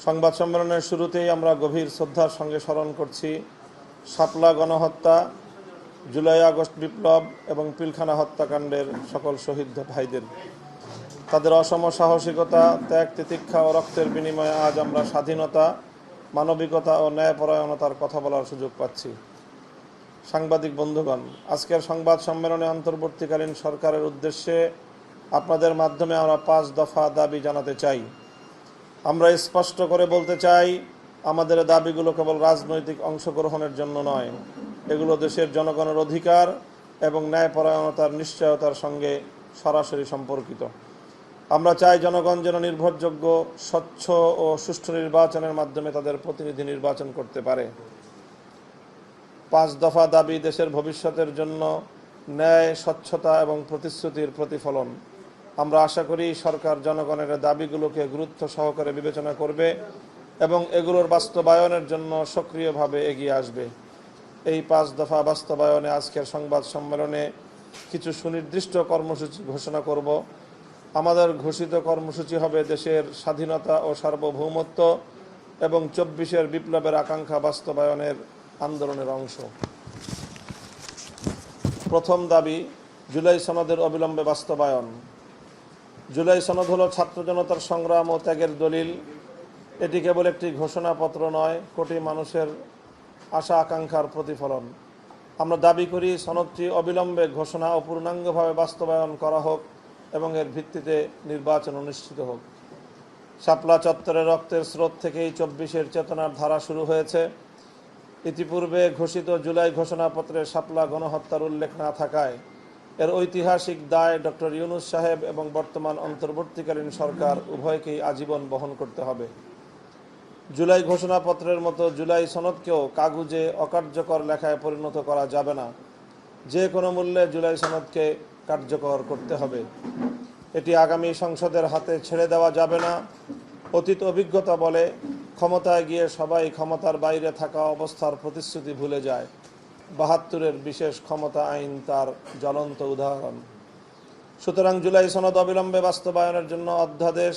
সংবাদ সম্মেলনের শুরুতেই আমরা গভীর শ্রদ্ধার সঙ্গে স্মরণ করছি শাপলা গণহত্যা, জুলাই আগস্ট বিপ্লব এবং পিলখানা হত্যাকাণ্ডের সকল শহীদ ভাইদের। তাদের অসম সাহসিকতা, ত্যাগ, তিতিক্ষা ও রক্তের বিনিময়ে আজ আমরা স্বাধীনতা, মানবিকতা ও ন্যায়পরায়ণতার কথা বলার সুযোগ পাচ্ছি। সাংবাদিক বন্ধুগণ, আজকের সংবাদ সম্মেলনে অন্তর্বর্তীকালীন সরকারের উদ্দেশ্যে আপনাদের মাধ্যমে আমরা 5 দফা দাবি জানাতে চাই। আমরা স্পষ্ট করে বলতে চাই, আমাদের দাবিগুলো কেবল রাজনৈতিক অংশগ্রহণের জন্য নয়, এগুলো দেশের জনগণের অধিকার এবং ন্যায়পরায়ণতার নিশ্চয়তার সঙ্গে সরাসরি সম্পর্কিত। আমরা চাই জনগণ যেন নির্ভরযোগ্য, স্বচ্ছ ও সুষ্ঠু নির্বাচনের মাধ্যমে তাদের প্রতিনিধি নির্বাচন করতে পারে। 5 দফা দাবি দেশের ভবিষ্যতের জন্য ন্যায়, স্বচ্ছতা এবং প্রতিশ্রুতির প্রতিফলন। আমরা আশা করি সরকার জনগণের দাবিগুলোকে গুরুত্ব সহকারে বিবেচনা করবে এবং এগুলোর বাস্তবায়নের জন্য সক্রিয়ভাবে এগিয়ে আসবে। এই 5 দফা বাস্তবায়নে আজকের সংবাদ সম্মেলনে কিছু সুনির্দিষ্ট কর্মসূচি ঘোষণা করব। আমাদের ঘোষিত কর্মসূচি হবে দেশের স্বাধীনতা ও সার্বভৌমত্ব এবং 24-এর বিপ্লবের আকাঙ্ক্ষা বাস্তবায়নের আন্দোলনের অংশ। প্রথম দাবি, জুলাই সনদের অবিলম্বে বাস্তবায়ন। জুলাই সনদ হলো ছাত্র জনতার সংগ্রাম ও ত্যাগের দলিল। এটি কেবল একটি ঘোষণাপত্র নয়, কোটি মানুষের আশা আকাঙ্ক্ষার প্রতিফলন। আমরা দাবি করি সনদটি অবিলম্বে ঘোষণা ও পূর্ণাঙ্গভাবে বাস্তবায়ন করা হোক এবং এর ভিত্তিতে নির্বাচন অনুষ্ঠিত হোক। শাপলা চত্বরের রক্তের স্রোত থেকেই 24-এর চেতনার ধারা শুরু হয়েছে। ইতিপূর্বে ঘোষিত জুলাই ঘোষণাপত্রে শাপলা গণহত্যার উল্লেখ না থাকায় এর ঐতিহাসিক দায় ডক্টর ইউনূস সাহেব এবং বর্তমান অন্তর্বর্তীকালীন সরকার উভয়কেই আজীবন বহন করতে হবে। জুলাই ঘোষণাপত্রের মতো জুলাই সনদকেও কাগুজে অকার্যকর লেখায় পরিণত করা যাবে না। যে কোনো মূল্যে জুলাই সনদকে কার্যকর করতে হবে। এটি আগামী সংসদের হাতে ছেড়ে দেওয়া যাবে না। অতীত অভিজ্ঞতা বলে, ক্ষমতায় গিয়ে সবাই ক্ষমতার বাইরে থাকা অবস্থার প্রতিশ্রুতি ভুলে যায়। 72-এর বিশেষ ক্ষমতা আইন তার জ্বলন্ত উদাহরণ। সুতরাং জুলাই সনদ অবিলম্বে বাস্তবায়নের জন্য অধ্যাদেশ,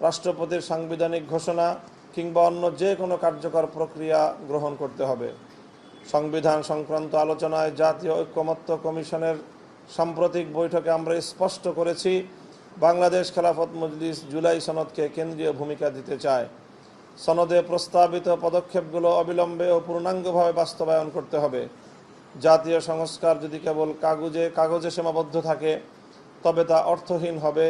রাষ্ট্রপতির সাংবিধানিক ঘোষণা কিংবা অন্য যে কোনো কার্যকর প্রক্রিয়া গ্রহণ করতে হবে। সংবিধান সংক্রান্ত আলোচনায় জাতীয় ঐকমত্য কমিশনের সাম্প্রতিক বৈঠকে আমরা স্পষ্ট করেছি, বাংলাদেশ খেলাফত মজলিস জুলাই সনদকে কেন্দ্রীয় ভূমিকা দিতে চায়। সনদে প্রস্তাবিত পদক্ষেপগুলো অবিলম্বে ও পূর্ণাঙ্গভাবে বাস্তবায়ন করতে হবে। জাতীয় সংস্কার যদি কেবল কাগজে সীমাবদ্ধ থাকে তবে তা অর্থহীন হবে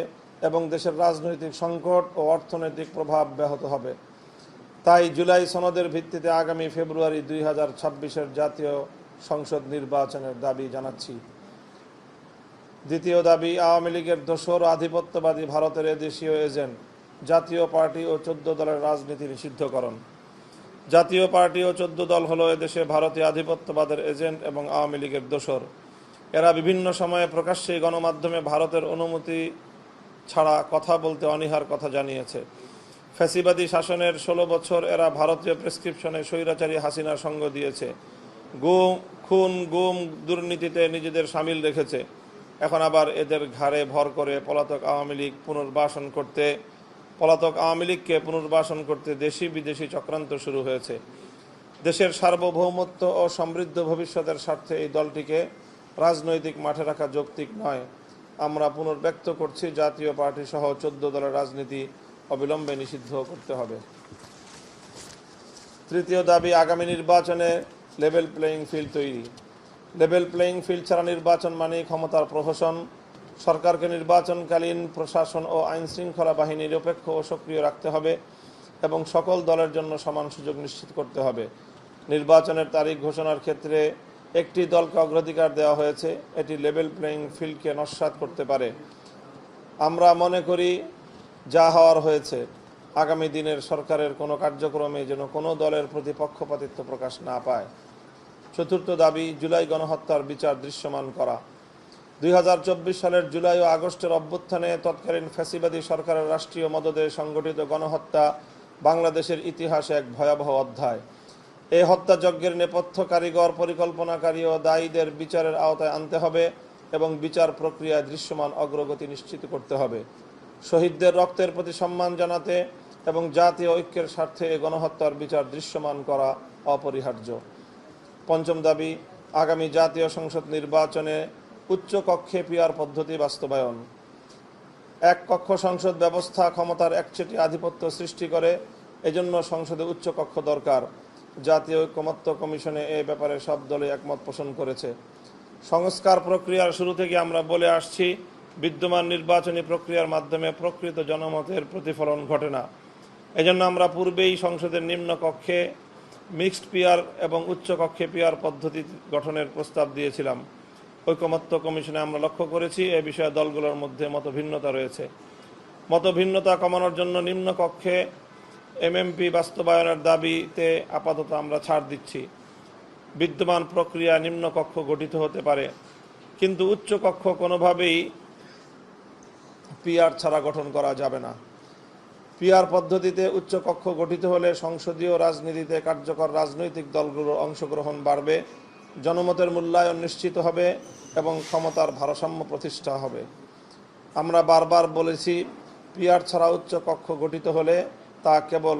এবং দেশের রাজনৈতিক সংকট ও অর্থনৈতিক প্রভাব ব্যাহত হবে। তাই জুলাই সনদের ভিত্তিতে আগামী ফেব্রুয়ারি 2026-এর জাতীয় সংসদ নির্বাচনের দাবি জানাচ্ছি। দ্বিতীয় দাবি, আওয়ামী লীগের দোসর আধিপত্যবাদী ভারতের এদেশীয় এজেন্ট, জাতীয় পার্টি ও 14 দলের রাজনীতি নিষিদ্ধকরণ। জাতীয় পার্টি ও 14 দল হলো এদেশে ভারতীয় আধিপত্যবাদের এজেন্ট এবং আওয়ামী লীগের দোসর। এরা বিভিন্ন সময়ে প্রকাশ্যেই গণমাধ্যমে ভারতের অনুমতি ছাড়া কথা বলতে অনীহার কথা জানিয়েছে। ফ্যাসিবাদী শাসনের 16 বছর এরা ভারতীয় প্রেসক্রিপশনে স্বৈরাচারী হাসিনার সঙ্গ দিয়েছে। খুন, গুম, দুর্নীতিতে নিজেদের সামিল রেখেছে। এখন আবার এদের ঘাড়ে ভর করে পলাতক আওয়ামী লীগকে পুনর্বাসন করতে দেশি বিদেশি চক্রান্ত শুরু হয়েছে। দেশের সার্বভৌমত্ব ও সমৃদ্ধ ভবিষ্যতের স্বার্থে এই দলটিকে রাজনৈতিক মাঠে রাখা যৌক্তিক নয়। আমরা পুনর্ব্যক্ত করছি, জাতীয় পার্টি সহ 14 দলের রাজনীতি অবিলম্বে নিষিদ্ধ করতে হবে। তৃতীয় দাবি, আগামী নির্বাচনে লেভেল প্লেয়িং ফিল্ড তৈরি। লেভেল প্লেয়িং ফিল্ড ছাড়া নির্বাচন মানেই ক্ষমতার প্রহসন। সরকারকে নির্বাচনকালীন প্রশাসন ও আইন শৃঙ্খলা বাহিনী নিরপেক্ষ ও সক্রিয় রাখতে হবে এবং সকল দলের জন্য সমান সুযোগ নিশ্চিত করতে হবে। নির্বাচনের তারিখ ঘোষণার ক্ষেত্রে একটি দলকে অগ্রাধিকার দেওয়া হয়েছে। এটি লেভেল প্লেয়িং ফিল্ডকে নস্যাৎ করতে পারে। আমরা মনে করি যা হওয়ার হয়েছে। আগামী দিনের সরকারের কোনো কার্যক্রমে যেন কোনো দলের প্রতি পক্ষপাতিত্ব প্রকাশ না পায়। চতুর্থ দাবি, জুলাই গণহত্যার বিচার দৃশ্যমান করা। 2024 সালের জুলাই ও আগস্টের অভ্যুত্থানে তৎকালীন ফ্যাসিবাদী সরকারের রাষ্ট্রীয় মদদে সংগঠিত গণহত্যা বাংলাদেশের ইতিহাসে এক ভয়াবহ অধ্যায়। এই হত্যাযজ্ঞের নেপথ্য কারিগর, পরিকল্পনাকারী ও দায়ীদের বিচারের আওতায় আনতে হবে এবং বিচার প্রক্রিয়ায় দৃশ্যমান অগ্রগতি নিশ্চিত করতে হবে। শহীদদের রক্তের প্রতি সম্মান জানাতে এবং জাতীয় ঐক্যের স্বার্থে গণহত্যার বিচার দৃশ্যমান করা অপরিহার্য। পঞ্চম দাবি, আগামী জাতীয় সংসদ নির্বাচনে উচ্চ কক্ষে পিআর পদ্ধতি বাস্তবায়ন। এক কক্ষ সংসদ ব্যবস্থা ক্ষমতার একচেটিয়া আধিপত্য সৃষ্টি করে, এজন্য সংসদে উচ্চ কক্ষ দরকার। জাতীয় ঐকমত্য কমিশনে এ ব্যাপারে সব দলে একমত পোষণ করেছে। সংস্কার প্রক্রিয়ার শুরু থেকে আমরা বলে আসছি, বিদ্যমান নির্বাচনী প্রক্রিয়ার মাধ্যমে প্রকৃত জনমতের প্রতিফলন ঘটে না। এজন্য আমরা পূর্বেই সংসদের নিম্ন কক্ষে মিক্সড পিআর এবং উচ্চ কক্ষে পিআর পদ্ধতি গঠনের প্রস্তাব দিয়েছিলাম। ঐকমত্য কমিশনে আমরা লক্ষ্য করেছি এ বিষয়ে দলগুলোর মধ্যে মতভিন্নতা রয়েছে। মতভিন্নতা কমানোর জন্য নিম্ন কক্ষে এমএমপি বাস্তবায়নের দাবিতে আপাতত আমরা ছাড় দিচ্ছি। বিদ্যমান প্রক্রিয়া নিম্ন কক্ষ গঠিত হতে পারে, কিন্তু উচ্চ কক্ষ কোনোভাবেই পিআর ছাড়া গঠন করা যাবে না। পিআর পদ্ধতিতে উচ্চ কক্ষ গঠিত হলে সংসদীয় রাজনীতিতে কার্যকর রাজনৈতিক দলগুলোর অংশগ্রহণ বাড়বে, জনমতের মূল্যায়ন নিশ্চিত হবে এবং ক্ষমতার ভারসাম্য প্রতিষ্ঠা হবে। আমরা বারবার বলেছি, পিআর ছাড়া উচ্চ কক্ষ গঠিত হলে তা কেবল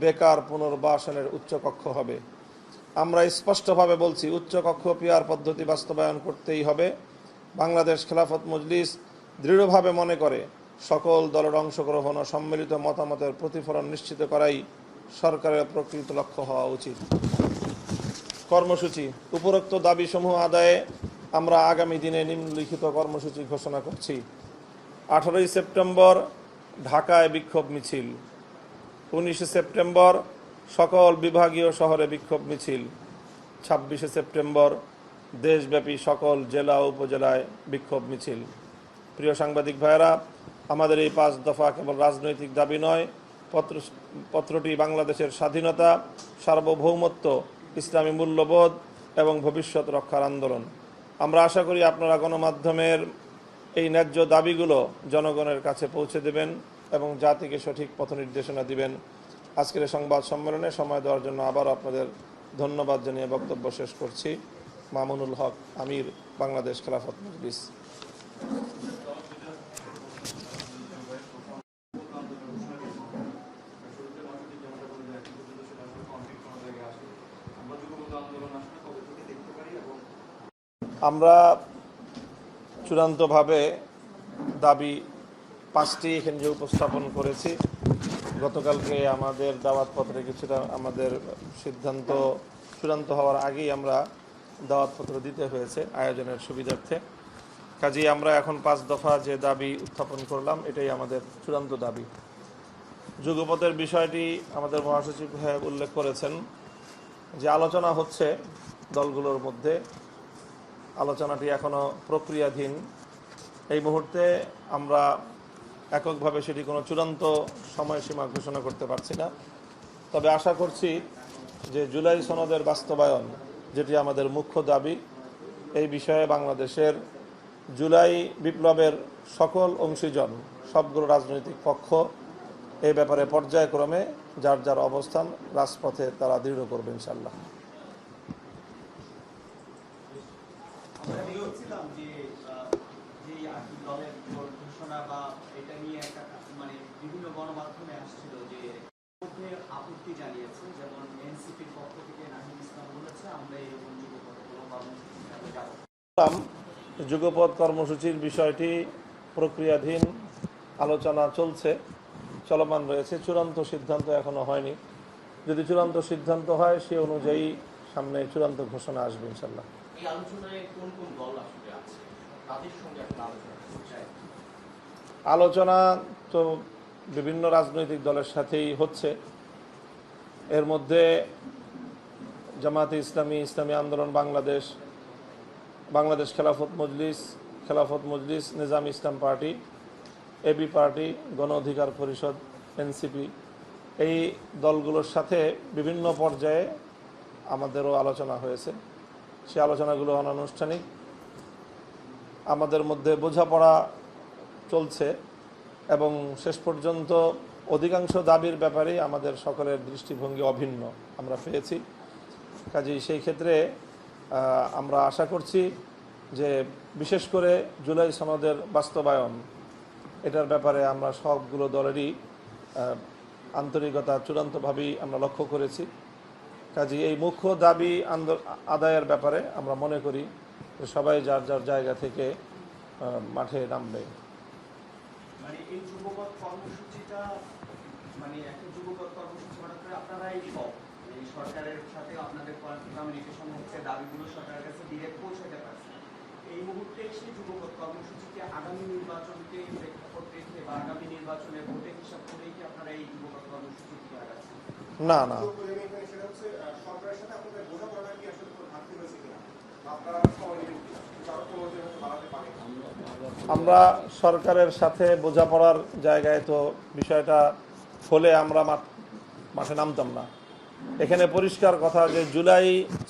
বেকার পুনর্বাসনের উচ্চ কক্ষ হবে। আমরা স্পষ্টভাবে বলছি, উচ্চ কক্ষ পিআর পদ্ধতি বাস্তবায়ন করতেই হবে। বাংলাদেশ খেলাফত মজলিস দৃঢ়ভাবে মনে করে, সকল দলের অংশগ্রহণ ও সম্মিলিত মতামতের প্রতিফলন নিশ্চিত করাই সরকারের প্রকৃত লক্ষ্য হওয়া উচিত। কর্মসূচি। উপরোক্ত দাবিসমূহ আদায়ে আমরা আগামী দিনে নিম্নলিখিত কর্মসূচি ঘোষণা করছি। 18 সেপ্টেম্বর ঢাকায় বিক্ষোভ মিছিল। 19 সেপ্টেম্বর সকল বিভাগীয় শহরে বিক্ষোভ মিছিল। 26 সেপ্টেম্বর দেশব্যাপী সকল জেলা ও উপজেলায় বিক্ষোভ মিছিল। প্রিয় সাংবাদিক ভাইয়েরা, আমাদের এই 5 দফা কেবল রাজনৈতিক দাবি নয়, পত্রটি বাংলাদেশের স্বাধীনতা, সার্বভৌমত্ব, ইসলামী মূল্যবোধ এবং ভবিষ্যৎ রক্ষার আন্দোলন। আমরা আশা করি আপনারা গণমাধ্যমের এই ন্যায্য দাবিগুলো জনগণের কাছে পৌঁছে দেবেন এবং জাতিকে সঠিক পথ নির্দেশনা দিবেন। আজকের সংবাদ সম্মেলনে সময় দেওয়ার জন্য আবার আপনাদের ধন্যবাদ জানিয়ে বক্তব্য শেষ করছি। মামুনুল হক, আমির, বাংলাদেশ খেলাফত মজলিস। আমরা চূড়ান্তভাবে দাবি 5টি এখানে যে উপস্থাপন করেছি। গতকালকে আমাদের দাওয়াতপত্রে কিছুটা আমাদের সিদ্ধান্ত চূড়ান্ত হওয়ার আগেই আমরা দাওয়াতপত্র দিতে হয়েছে আয়োজনের সুবিধার্থে। কাজেই আমরা এখন 5 দফা যে দাবি উত্থাপন করলাম, এটাই আমাদের চূড়ান্ত দাবি। যুগপথের বিষয়টি আমাদের মহাসচিব সাহেব উল্লেখ করেছেন যে আলোচনা হচ্ছে দলগুলোর মধ্যে, আলোচনাটি এখনও প্রক্রিয়াধীন। এই মুহূর্তে আমরা এককভাবে সেটি কোনো চূড়ান্ত সময়সীমা ঘোষণা করতে পারছি না। তবে আশা করছি যে জুলাই সনদের বাস্তবায়ন, যেটি আমাদের মুখ্য দাবি, এই বিষয়ে বাংলাদেশের জুলাই বিপ্লবের সকল অংশীজন, সবগুলো রাজনৈতিক পক্ষ এই ব্যাপারে পর্যায়ক্রমে যার যার অবস্থান রাজপথে তারা দৃঢ় করবে ইনশাআল্লাহ। বিভিন্ন গণমাধ্যমে আসছিল যে আপত্তি জানিয়েছে, যেমন এনসিপির পক্ষ থেকে নাহিদ ইসলাম বলেছে আমরা এরকম যুগপথ কর্মসূচির বিষয়টি প্রক্রিয়াধীন, আলোচনা চলছে, চলমান রয়েছে। চূড়ান্ত সিদ্ধান্ত এখনো হয়নি। যদি চূড়ান্ত সিদ্ধান্ত হয় সে অনুযায়ী সামনে চূড়ান্ত ঘোষণা আসবে ইনশাল্লাহ। এই আলোচনায় কোন কোন দল আসলে আছে, তাদের সঙ্গে একটা আলোচনা তো বিভিন্ন রাজনৈতিক দলের সাথেই হচ্ছে। এর মধ্যে জামায়াতে ইসলামী, ইসলামী আন্দোলন বাংলাদেশ, বাংলাদেশ খেলাফত মজলিস, নিজাম ইসলাম পার্টি, এবি পার্টি, গণ অধিকার পরিষদ, এনসিপি, এই দলগুলোর সাথে বিভিন্ন পর্যায়ে আমাদেরও আলোচনা হয়েছে। সে আলোচনাগুলো অনানুষ্ঠানিক। আমাদের মধ্যে বোঝাপড়া চলছে এবং শেষ পর্যন্ত অধিকাংশ দাবির ব্যাপারেই আমাদের সকলের দৃষ্টিভঙ্গি অভিন্ন আমরা পেয়েছি। কাজেই সেই ক্ষেত্রে আমরা আশা করছি যে বিশেষ করে জুলাই সনদের বাস্তবায়ন, এটার ব্যাপারে আমরা সবগুলো দলেরই আন্তরিকতা চূড়ান্তভাবেই আমরা লক্ষ্য করেছি। কাজে এই মুখ্য দাবি আদায়ের ব্যাপারে আমরা মনে করি যে সবাই যার যার জায়গা থেকে মাঠে নামবে। মানে এই যুবপথ কর্মসূচিটা মানে একটা যুবপথ কর্মসূচি হঠাৎ করে আপনারাই সব এই সরকারের সাথে আপনাদের কমিউনিকেশন হচ্ছে, দাবিগুলো সরকারের কাছে ডিরেক্ট পৌঁছাতে পারছে। এই মুহূর্তে সেই যুবপথ কর্মসূচিকে আগামী নির্বাচনকে প্রেক্ষাপট রেখে বা আগামী নির্বাচনে ভোটের হিসাব করেই কি আপনারা এই যুবপথ কর্মসূচি দিতে আগাচ্ছেন? না না, আমরা সরকারের সাথে বোঝাপড়ার জায়গায় তো বিষয়টা হলে আমরা মাঠে নামতাম না। এখানে পরিষ্কার কথা যে জুলাই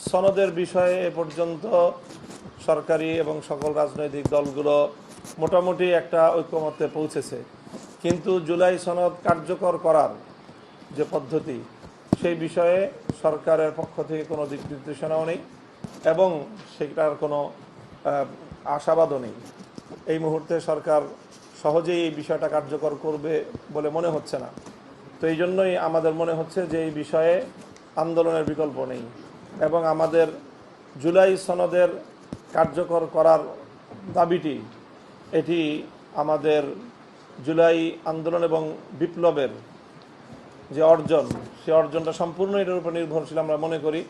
সনদের বিষয়ে এ পর্যন্ত সরকারি এবং সকল রাজনৈতিক দলগুলো মোটামুটি একটা ঐক্যমত্যে পৌঁছেছে, কিন্তু জুলাই সনদ কার্যকর করার যে পদ্ধতি সেই বিষয়ে সরকারের পক্ষ থেকে কোনো দিক নির্দেশনাও নেই এবং সেটার কোনো আশাবাদও নেই। এই মুহূর্তে সরকার সহজেই এই বিষয়টা কার্যকর করবে বলে মনে হচ্ছে না। তো এই জন্যই আমাদের মনে হচ্ছে যে এই বিষয়ে আন্দোলনের বিকল্প নেই এবং আমাদের জুলাই সনদের কার্যকর করার দাবিটি এটি আমাদের জুলাই আন্দোলন এবং বিপ্লবের যে অর্জন, সে অর্জনটা সম্পূর্ণ এটার উপর নির্ভরশীল আমরা মনে করি।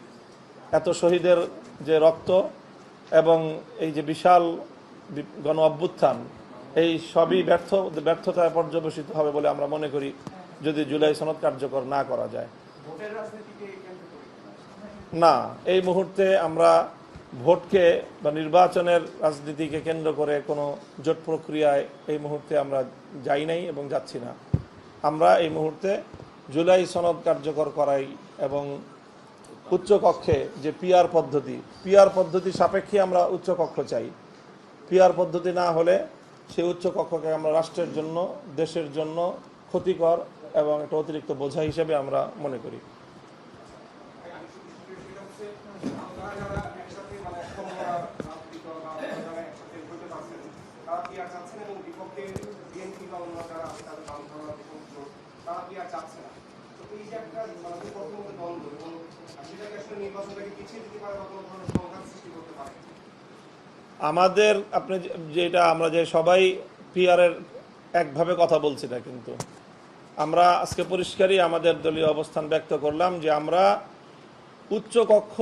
এত শহীদের যে রক্ত এবং এই যে বিশাল গণ অভ্যুত্থান, এই সবই ব্যর্থতায় পর্যবেসিত হবে বলে আমরা মনে করি যদি জুলাই সনদ কার্যকর না করা যায়। না, এই মুহূর্তে আমরা ভোটকে বা নির্বাচনের রাজনীতিকে কেন্দ্র করে কোনো জোট প্রক্রিয়ায় এই মুহূর্তে আমরা যাই নাই এবং যাচ্ছি না। আমরা এই মুহূর্তে জুলাই সনদ কার্যকর করাই এবং উচ্চকক্ষে যে পিআর পদ্ধতি সাপেক্ষে আমরা উচ্চকক্ষ চাই। পিআর পদ্ধতি না হলে সেই উচ্চকক্ষকে আমরা রাষ্ট্রের জন্য, দেশের জন্য ক্ষতিকর এবং একটা অতিরিক্ত বোঝা হিসেবে আমরা মনে করি। আমাদের আপনি যেটা আমরা যে সবাই পিআরের একভাবে কথা বলছি না, কিন্তু আমরা আজকে পরিষ্কারই আমাদের দলীয় অবস্থান ব্যক্ত করলাম যে আমরা উচ্চকক্ষ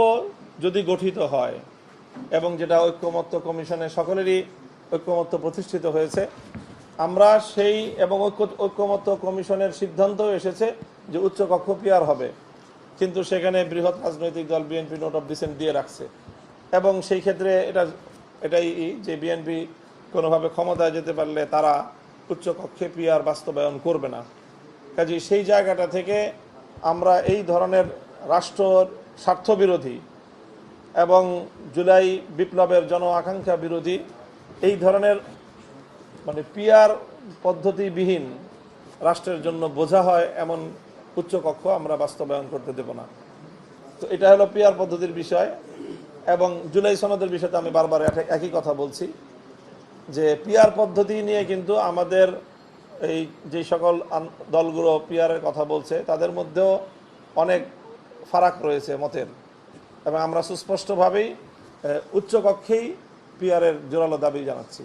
যদি গঠিত হয় এবং যেটা ঐক্যমত্য কমিশনে সকলেরই ঐক্যমত্য প্রতিষ্ঠিত হয়েছে, আমরা সেই এবং ঐক্যমত্য কমিশনের সিদ্ধান্তও এসেছে যে উচ্চকক্ষ পিআর হবে, কিন্তু সেখানে বৃহৎ রাজনৈতিক দল বিএনপি নোট অফ ডিসেন্ট দিয়ে রাখছে এবং সেই ক্ষেত্রে এটাই যে বিএনপি কোনোভাবে ক্ষমতায় যেতে পারলে তারা উচ্চকক্ষে পিআর বাস্তবায়ন করবে না। কাজেই সেই জায়গাটা থেকে আমরা এই ধরনের রাষ্ট্র স্বার্থ বিরোধী এবং জুলাই বিপ্লবের জন আকাঙ্ক্ষা বিরোধী এই ধরনের মানে পিআর পদ্ধতিবিহীন রাষ্ট্রের জন্য বোঝা হয় এমন উচ্চকক্ষ আমরা বাস্তবায়ন করতে দেব না। তো এটা হলো পিআর পদ্ধতির বিষয়। এবং জুলাই সনদের বিষয়তে আমি বারবার একই কথা বলছি যে পিআর পদ্ধতি নিয়ে কিন্তু আমাদের এই যে সকল দলগুলো পিআরের কথা বলছে তাদের মধ্যেও অনেক ফারাক রয়েছে মতের, এবং আমরা সুস্পষ্টভাবেই উচ্চকক্ষেই পিআরের জোরালো দাবি জানাচ্ছি।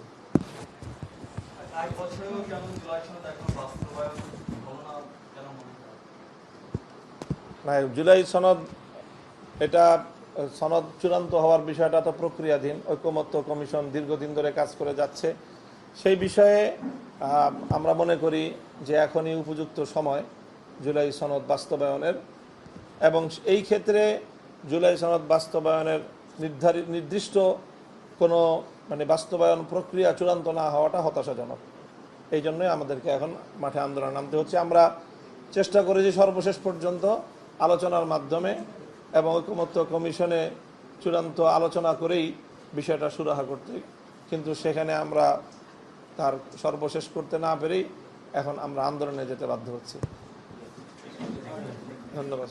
না, জুলাই সনদ এটা সনদ চূড়ান্ত হওয়ার বিষয়টা তো প্রক্রিয়াধীন। ঐক্যমত্য কমিশন দীর্ঘদিন ধরে কাজ করে যাচ্ছে। সেই বিষয়ে আমরা মনে করি যে এখনই উপযুক্ত সময় জুলাই সনদ বাস্তবায়নের, এবং এই ক্ষেত্রে জুলাই সনদ বাস্তবায়নের নির্দিষ্ট কোনো মানে বাস্তবায়ন প্রক্রিয়া চূড়ান্ত না হওয়াটা হতাশাজনক। এই জন্যই আমাদেরকে এখন মাঠে আন্দোলন নামতে হচ্ছে। আমরা চেষ্টা করেছি সর্বশেষ পর্যন্ত আলোচনার মাধ্যমে এবং ঐকমত্য কমিশনে চূড়ান্ত আলোচনা করেই বিষয়টা সুরাহা করতে, কিন্তু সেখানে আমরা তার সর্বশেষ করতে না পেরেই এখন আমরা আন্দোলনে যেতে বাধ্য হচ্ছি। ধন্যবাদ।